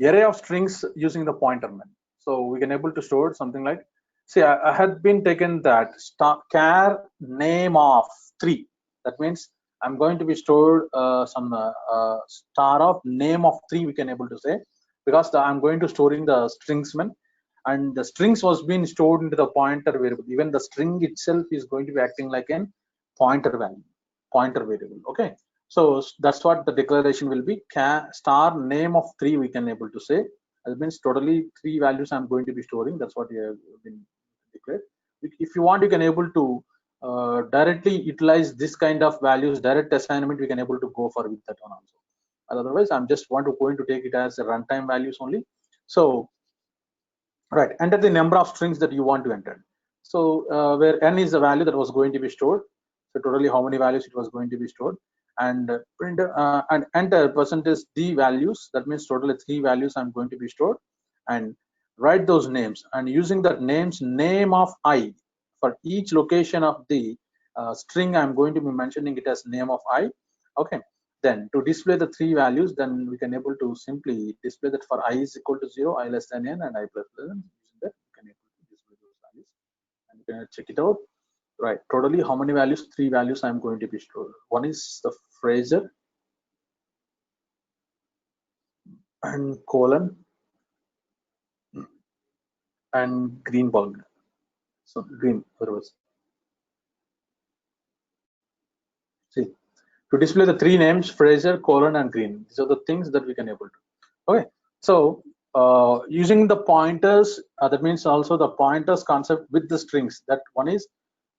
array of strings using the pointer method. So we can able to store something like, see, I had been taken that char name of 3. That means I'm going to be stored some star of name of 3, we can able to say, because I'm going to storing the strings man, and the strings was being stored into the pointer variable. Even the string itself is going to be acting like an pointer value, pointer variable. Okay, so that's what the declaration will be. Star name of 3, we can able to say. That means totally 3 values I'm going to be storing. That's what we have been declared. If you want, you can able to directly utilize this kind of values, direct assignment, we can able to go for with that one also. Otherwise, I'm just going to take it as a runtime values only. So right, enter the number of strings that you want to enter. So where n is the value that was going to be stored, so totally how many values it was going to be stored, and print and enter percentage d values. That means totally 3 values I'm going to be stored, and write those names, and using that names name of I for each location of the string, I'm going to be mentioning it as name of I. Okay, then to display the 3 values, then we can able to simply display that for I is equal to 0, I less than n, and I plus n. Using that, we can able to display those values, and you can check it out. Right, totally how many values? 3 values I'm going to be stored. One is the Fraser and colon and green bulb. So green, otherwise. See, to display the 3 names, Fraser, colon, and green. These are the things that we can able to. Okay, so using the pointers, that means also the pointers concept with the strings. That one is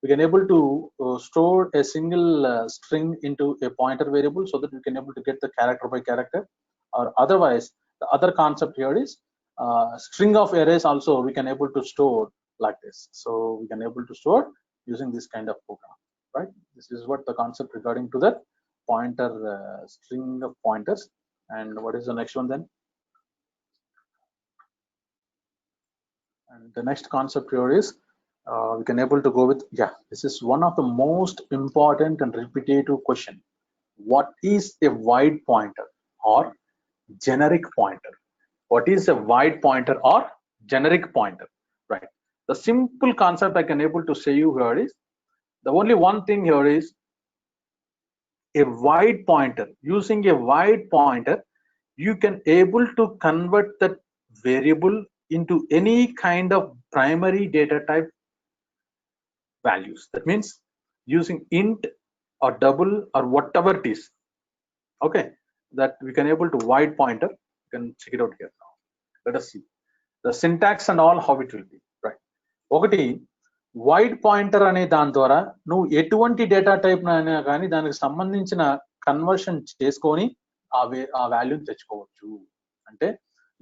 we can able to store a single string into a pointer variable, so that we can able to get the character by character. Or otherwise, the other concept here is string of arrays also we can able to store like this. So we can able to store using this kind of program, right? This is what the concept regarding to that pointer string of pointers. And what is the next one then? And the next concept here is we can able to go with, yeah, this is one of the most important and repetitive question. What is a wide pointer or generic pointer? What is a wide pointer or generic pointer? Right. The simple concept I can able to say you here is, the only one thing here is a wide pointer. Using a wide pointer, you can able to convert that variable into any kind of primary data type values. That means using int or double or whatever it is. Okay, that we can able to wide pointer. You can check it out here now. Let us see the syntax and all how it will be. Right. ఒకటి wide pointer అనే దాని ద్వారా నువ్వు ఎటువంటి data type అయినా కానీ దానికి సంబంధించిన కన్వర్షన్ చేసుకొని ఆ వాల్యూని తెచ్చుకోవచ్చు. అంటే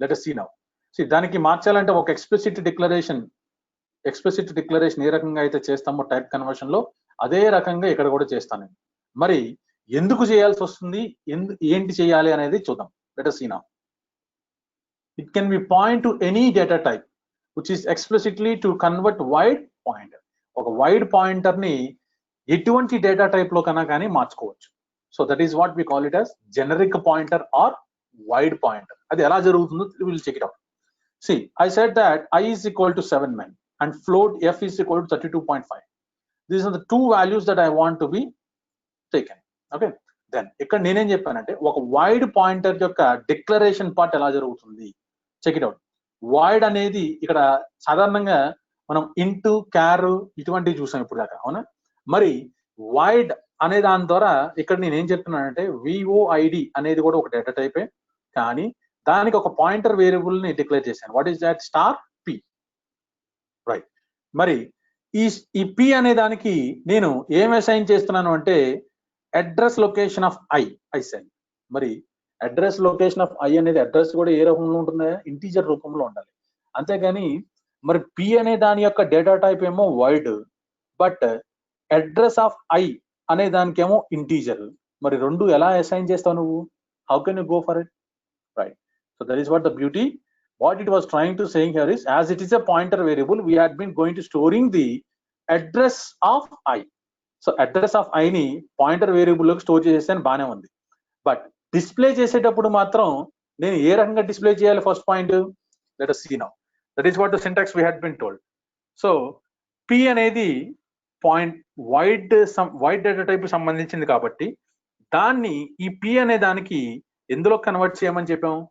let us see now. See, దానికి మార్చాలంటే ఒక ఎక్స్ప్లిసిట్ డిక్లరేషన్ ఏ రకంగా అయితే చేస్తామో టైప్ కన్వర్షన్ లో, అదే రకంగా ఇక్కడ కూడా చేస్తాను. మరి ఎందుకు చేయాల్సి వస్తుంది, ఏంటి చేయాలి అనేది చూద్దాం. Let us see now. It can be point to any data type which is explicitly to convert wide pointer. ఒక వైడ్ పాయింటర్ ని ఎటువంటి డేటా టైప్ లో కన్నా కానీ మార్చుకోవచ్చు. So that is what we call it as generic pointer or wide pointer. అది ఎలా జరుగుతుందో will check it out. See, I said that I is equal to 7 men and float f is equal to 32.5. These are the 2 values that I want to be taken. Okay, then ఇక్కడ నేనేం చెప్పానంటే ఒక wide pointer యొక్క declaration part ఎలా జరుగుతుంది, check it out. Wide అనేది ఇక్కడ సాధారణంగా మనం ఇంటూ క్యార్ ఇటువంటివి చూసాం ఇప్పుడు దాకా, అవునా? మరి వైడ్ అనే దాని ద్వారా ఇక్కడ నేను ఏం చెప్తున్నానంటే VOID అనేది కూడా ఒక డేటా టైపే, కానీ దానికి ఒక పాయింటర్ వేరియబుల్ ని డిక్లేర్ చేశాను. What is that? Star p. Right. మరి ఈ p అనే దానికి నేను ఏం అసైన్ చేస్తున్నాను అంటే address location of I send. మరి అడ్రస్ లొకేషన్ ఆఫ్ ఐ అనేది అడ్రస్ కూడా ఏ రూపంలో ఉంటుందా? ఇంటీజర్ రూపంలో ఉండాలి. అంతేగాని మరి p అనే దాని యొక్క డేటా టైప్ ఏమో wide, but address of I అనే దానికేమో ఇంటీజర్. మరి రెండు ఎలా అసైన్ చేస్తావు నువ్వు? How can you go for it? Right. So that is what the beauty. What it was trying to saying here is, as it is a pointer variable, we had been going to storing the address of I. So address of I ని pointer variable లోకి store చేసేసాను, బానే ఉంది. But display చేసేటప్పుడు మాత్రం నేను ఏ రకంగా display చేయాలి first point? Let us see now. That is what the syntax we had been told. So p అనేది పాయింట్ వైడ్ డేటా టైప్ సంబంధించింది కాబట్టి దాన్ని ఈ p అనే దానికి ఎందులో కన్వర్ట్ చేయమని చెప్పాము?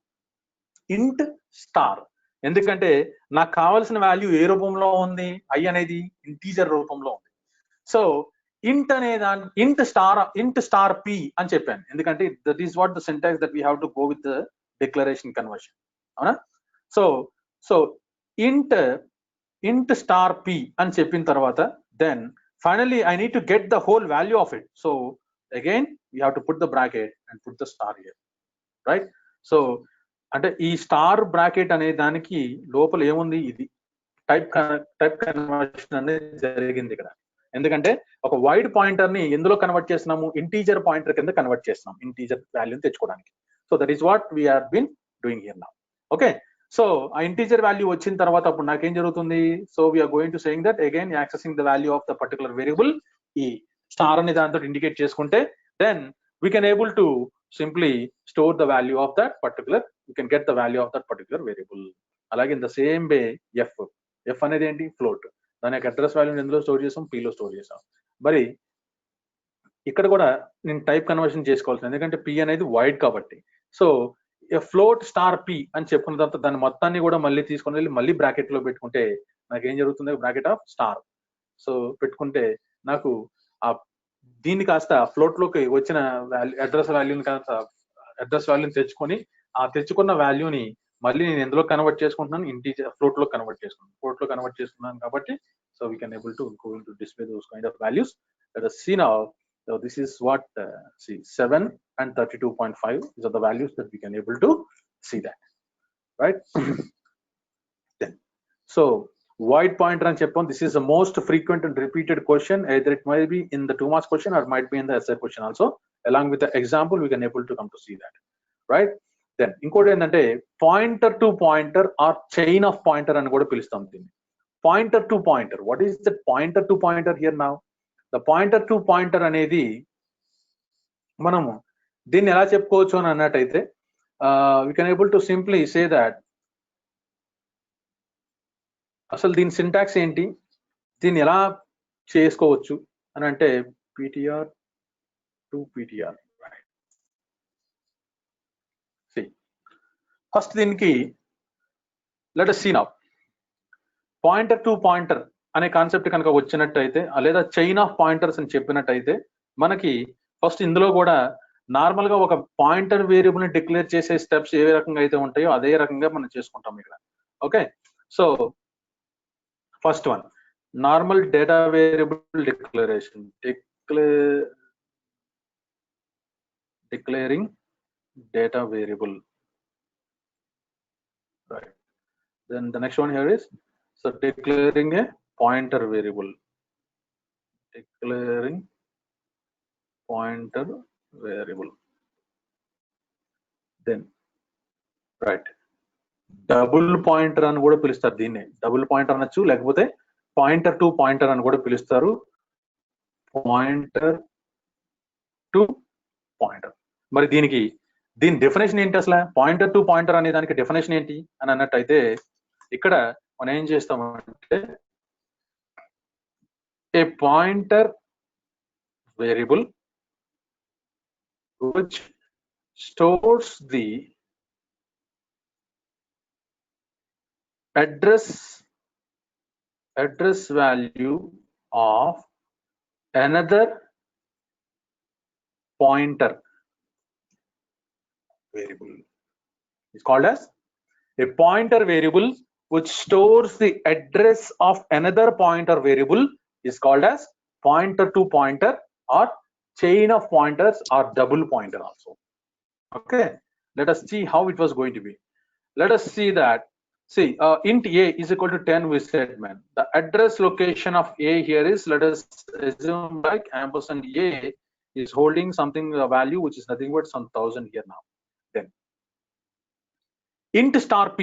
ఇంట్ స్టార్. ఎందుకంటే నాకు కావాల్సిన వాల్యూ ఏ రూపంలో ఉంది? i అనేది ఇంటీజర్ రూపంలో ఉంది. సో ఇంట్ అనే దాని ఇంట్ స్టార్ p అని చెప్పాను, ఎందుకంటే that is what the syntax that we have to go with the declaration conversion. అవునా? సో ఇంట్ స్టార్ p అని చెప్పిన తర్వాత then finally I need to get the whole value of it. So again you have to put the bracket and put the star here, right? So అంటే ఈ star bracket అనే దానికి లోపల ఏముంది? ఇది టైప్ కన్వర్షన్ అనేది జరిగింది ఇక్కడ. ఎందుకంటే ఒక వైడ్ పాయింటర్ ని ఎందులో కన్వర్ట్ చేస్తున్నాము? ఇంటీజర్ పాయింటర్ కింద కన్వర్ట్ చేస్తున్నాం, ఇంటీజర్ వాల్యూని తెచ్చుకోవడానికి. So that is what we have been doing here now. Okay, so ఆ ఇంటీజర్ వాల్యూ వచ్చిన తర్వాత అప్పుడు నాకేం జరుగుతుంది? So we're going to saying that again accessing the value of the particular variable, ఈ స్టార్ అనే దాంతో ఇండికేట్ చేసుకుంటే then we can able to simply store the value of that particular, you can get the value of that particular variable. అలాగే in the same way F అనేది ఏంటి? Float. దాని యొక్క address వాల్యూని ఎందులో స్టోర్ చేసాం? p లో స్టోర్ చేసాం. మరి ఇక్కడ కూడా నేను టైప్ కన్వర్షన్ చేసుకోవాల్సింది, ఎందుకంటే p అనేది వైడ్ కాబట్టి. సో ఫ్లోట్ స్టార్ p అని చెప్పుకున్న తర్వాత దాని మొత్తాన్ని కూడా మళ్ళీ తీసుకొని వెళ్ళి మళ్ళీ బ్రాకెట్ లో పెట్టుకుంటే నాకు ఏం జరుగుతుంది? Bracket of star. సో పెట్టుకుంటే నాకు ఆ దీన్ని కాస్త ఫ్లోట్ లోకి వచ్చిన అడ్రస్ వాల్యూని తెచ్చుకొని ఆ తెచ్చుకున్న వాల్యూని మళ్ళీ నేను ఎందులో కన్వర్ట్ చేసుకుంటున్నాను? ఇంటీజర్ ఫ్లోట్ లో కన్వర్ట్ చేసుకున్నాను కాబట్టి so we can able to go into display those kind of values. Let us see now. So this is what see 7 and 32.5 these are the values that we can able to see that, right? Then so void pointer and cheppon, this is the most frequent and repeated question, either it might be in the 2 marks question or it might be in the essay question also. Along with the example we can able to come to see that, right? Then ఇంకోటి ఏంటంటే pointer to pointer or chain of pointer అని కూడా పిలుస్తాం దీన్ని. Pointer to pointer, what is the pointer to pointer here now? The pointer to pointer అనేది మనము దీన్ని ఎలా చెప్పుకోవచ్చు అని అన్నట్టయితే we can able to simply say that అసలు దీని సింటాక్స్ ఏంటి, దీన్ని ఎలా చేసుకోవచ్చు అని అంటే ptr టు ptr. ఫస్ట్ దీనికి let us see now. Pointer to pointer అనే కాన్సెప్ట్ కనుక వచ్చినట్టయితే లేదా చైన్ ఆఫ్ పాయింటర్స్ అని చెప్పినట్టయితే మనకి ఫస్ట్ ఇందులో కూడా నార్మల్ గా ఒక పాయింటర్ వేరియబుల్ ని డిక్లేర్ చేసే స్టెప్స్ ఏ రకంగా అయితే ఉంటాయో అదే రకంగా మనం చేసుకుంటాం ఇక్కడ. Okay, so first one normal data variable declaration, declaring data variable, right? Then the next one here is so declaring a pointer variable, declaring pointer variable. Then right, double pointer అని కూడా పిలుస్తారు దీన్ని. డబుల్ పాయింటర్ అనొచ్చు, లేకపోతే pointer to pointer అని కూడా పిలుస్తారు. Pointer to pointer. మరి దీని డెఫినేషన్ ఏంటి అసలు? పాయింటర్ టు పాయింటర్ అనే దానికి డెఫినేషన్ ఏంటి అని అన్నట్టయితే ఇక్కడ మనం ఏం చేస్తామంటే ఏ pointer variable which stores the address value of another pointer variable is called as a pointer variable which stores the address of another pointer variable is called as pointer to pointer or chain of pointers or double pointer also. Okay, let us see how it was going to be. Let us see that. See, int a is equal to 10 we said, man. The address location of a here is, let us assume like ampersand a is holding something, a value which is nothing but some 1000 here now. Then int star p.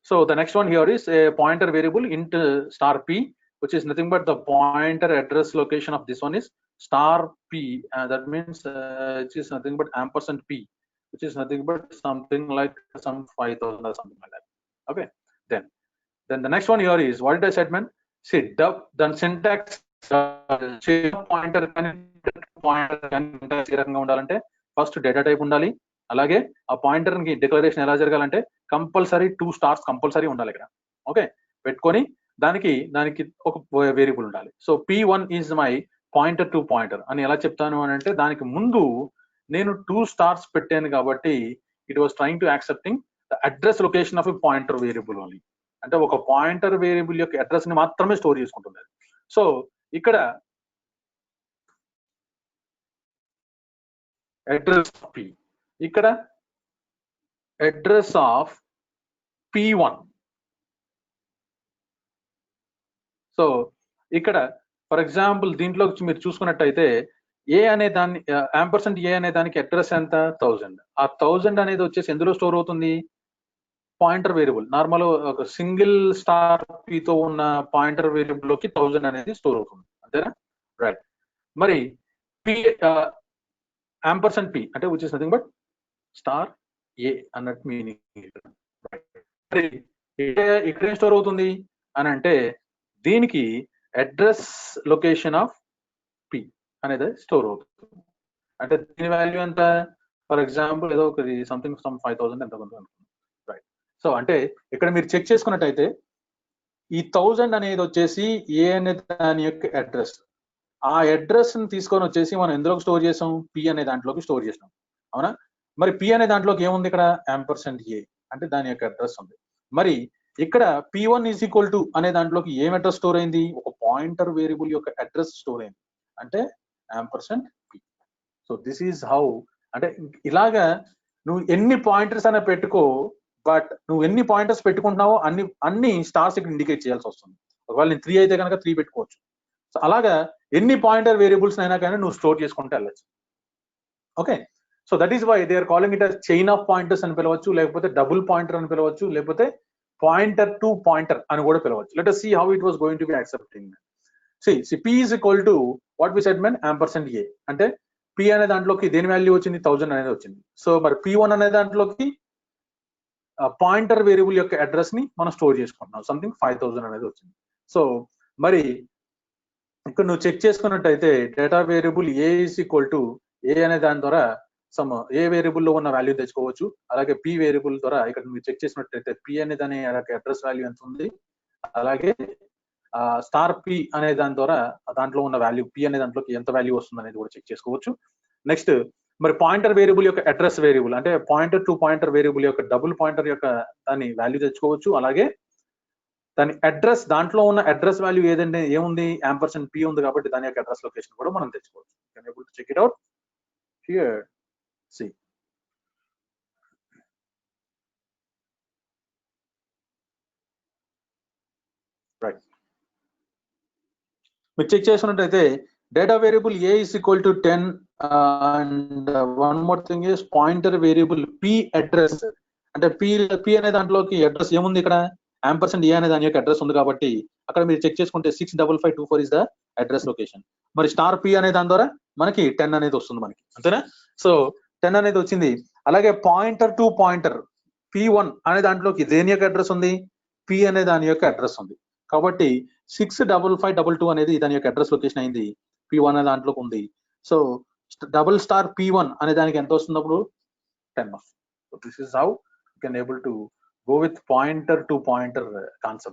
So the next one here is a pointer variable int star p, which is nothing but the pointer address location of this one is star p. That means it is nothing but ampersand p. which is nothing but something like some 5,000 or something like that. Okay, then the next one here is, what did I said, man? See, then syntax pointer ఏ రకంగా ఉండాలంటే first data type ఉండాలి, అలాగే ఆ pointer కి declaration ఎలా జరగాలంటే compulsory 2 stars compulsory ఉండాలి ఇక్కడ. ఓకే, పెట్టుకొని దానికి ఒక వేరియబుల్ ఉండాలి. So P1 is my pointer to pointer అని ఎలా చెప్తాను అని అంటే, దానికి ముందు నేను 2 స్టార్స్ పెట్టాను కాబట్టి it was trying to accepting the address location of a pointer variable only. అంటే ఒక పాయింటర్ వేరియబుల్ యొక్క అడ్రస్ ని మాత్రమే స్టోర్ చేసుకుంటుంది. సో ఇక్కడ అడ్రస్ ఆఫ్ P, ఇక్కడ అడ్రస్ ఆఫ్ P1. సో ఇక్కడ ఫర్ ఎగ్జాంపుల్ దీంట్లో మీరు చూసుకున్నట్టయితే ఏ అనే దాన్ని యాంపర్సెంట్ ఏ అనే దానికి అడ్రస్ ఎంత 1000. ఆ 1000 అనేది వచ్చేసి ఎందులో స్టోర్ అవుతుంది? Pointer variable. నార్మల్ ఒక సింగిల్ స్టార్ P తో ఉన్న పాయింటర్ వేరియబుల్ లోకి 1000 అనేది స్టోర్ అవుతుంది, అంతేనా? రైట్. మరి P యాంపర్సెంట్ P అంటే which is nothing but star a అన్నట్టు మీనింగ్. మరి ఇక్కడ ఏం స్టోర్ అవుతుంది అని అంటే, దీనికి అడ్రస్ లొకేషన్ ఆఫ్ P అనేది స్టోర్ అవుతుంది. అంటే దీని వాల్యూ ఎంత? ఫర్ ఎగ్జాంపుల్ ఏదో ఒకటి సంథింగ్ సమ్ 5000 ఎంత కొంత అనుకుంది. రైట్. సో అంటే ఇక్కడ మీరు చెక్ చేసుకున్నట్టయితే ఈ 1000 అనేది వచ్చేసి ఏ అనే దాని యొక్క అడ్రస్. ఆ అడ్రస్ ని తీసుకొని వచ్చేసి మనం ఎందులోకి స్టోర్ చేసాం? P అనే దాంట్లోకి స్టోర్ చేసాం, అవునా? మరి P అనే దాంట్లోకి ఏముంది? ఇక్కడ యాంపర్సెంట్ ఏ అంటే దాని యొక్క అడ్రస్ ఉంది. మరి ఇక్కడ P1 ఈజ్ ఈక్వల్ టు అనే దాంట్లోకి ఏం అడ్రస్ స్టోర్ అయింది? ఒక పాయింటర్ వేరియబుల్ యొక్క అడ్రస్ స్టోర్ అయింది, అంటే ampersand P. So this is how. అంటే ఇలాగా నువ్వు ఎన్ని పాయింటర్స్ అయినా పెట్టుకో, బట్ నువ్వు ఎన్ని పాయింటర్స్ పెట్టుకుంటున్నావో అన్ని స్టార్స్ ఇక్కడ ఇండికేట్ చేయాల్సి వస్తుంది. ఒకవేళ నేను 3 అయితే కనుక 3 పెట్టుకోవచ్చు. సో అలాగా ఎన్ని పాయింటర్ వేరియబుల్స్ అయినా కానీ నువ్వు స్టోర్ చేసుకుంటే వెళ్ళచ్చు. Okay, so that is why they are calling it as chain of pointers అని పిలవచ్చు, లేకపోతే డబుల్ పాయింటర్ అని పిలవచ్చు, లేకపోతే పాయింటర్ టు పాయింటర్ అని కూడా పిలవచ్చు. Let us see how it was going to be accepting. see P is equal to what we said, man, ampersand a. అంటే P అనే దాంట్లోకి దేని వాల్యూ వచ్చింది? 1000 అనేది వచ్చింది. సో మరి P1 అనే దాంట్లోకి పాయింటర్ వేరియబుల్ యొక్క అడ్రస్ ని మనం స్టోర్ చేసుకుంటున్నాం, సంథింగ్ 5000 అనేది వచ్చింది. సో మరి ఇక్కడ నువ్వు చెక్ చేసుకున్నట్టయితే data variable a is equal to a అనే దాని ద్వారా ఏ వేరియబుల్ లో ఉన్న వాల్యూ తెచ్చుకోవచ్చు. అలాగే P వేరియబుల్ ద్వారా ఇక్కడ మీరు చెక్ చేసినట్టయితే P అనే దాని అడ్రస్ వాల్యూ ఎంత ఉంది, అలాగే స్టార్ P అనే దాని ద్వారా దాంట్లో ఉన్న వాల్యూ P అనే దాంట్లోకి ఎంత వాల్యూ వస్తుంది అనేది కూడా చెక్ చేసుకోవచ్చు. నెక్స్ట్ మరి పాయింటర్ వేరియబుల్ యొక్క అడ్రస్ వేరియబుల్ అంటే పాయింటర్ టు పాయింటర్ వేరియబుల్ యొక్క డబుల్ పాయింటర్ యొక్క దాని వాల్యూ తెచ్చుకోవచ్చు. అలాగే దాని అడ్రస్, దాంట్లో ఉన్న అడ్రస్ వాల్యూ ఏదంటే ఏముంది? యాంపర్సెంట్ P ఉంది కాబట్టి దాని యొక్క అడ్రస్ లొకేషన్ కూడా మనం తెచ్చుకోవచ్చు. Can able to check it out here. See right, మీరు చెక్ చేసినట్టయితే data variable A is equal to 10 and one more thing is pointer variable P address. అంటే P అనే దాంట్లోకి అడ్రస్ ఏముంది? ఇక్కడ యాంపర్సెంట్ ఏ అనే దాని యొక్క అడ్రస్ ఉంది కాబట్టి అక్కడ మీరు చెక్ చేసుకుంటే 65524 ఇస్ ద అడ్రస్ లొకేషన్. మరి స్టార్ P అనే దాని ద్వారా మనకి 10 అనేది వస్తుంది మనకి, అంతేనా? సో 10 అనేది వచ్చింది. అలాగే పాయింటర్ టు పాయింటర్ P1 అనే దాంట్లోకి దేని యొక్క అడ్రస్ ఉంది? P అనే దాని యొక్క అడ్రస్ ఉంది కాబట్టి 65522 అనేది దాని యొక్క అడ్రస్ లొకేషన్ అయింది, P1 అనే దాంట్లోకి ఉంది. సో డబుల్ స్టార్ P1 అనే దానికి ఎంత వస్తున్నప్పుడు 10 వస్తుంది. So this is how you can able to go with pointer to pointer concept.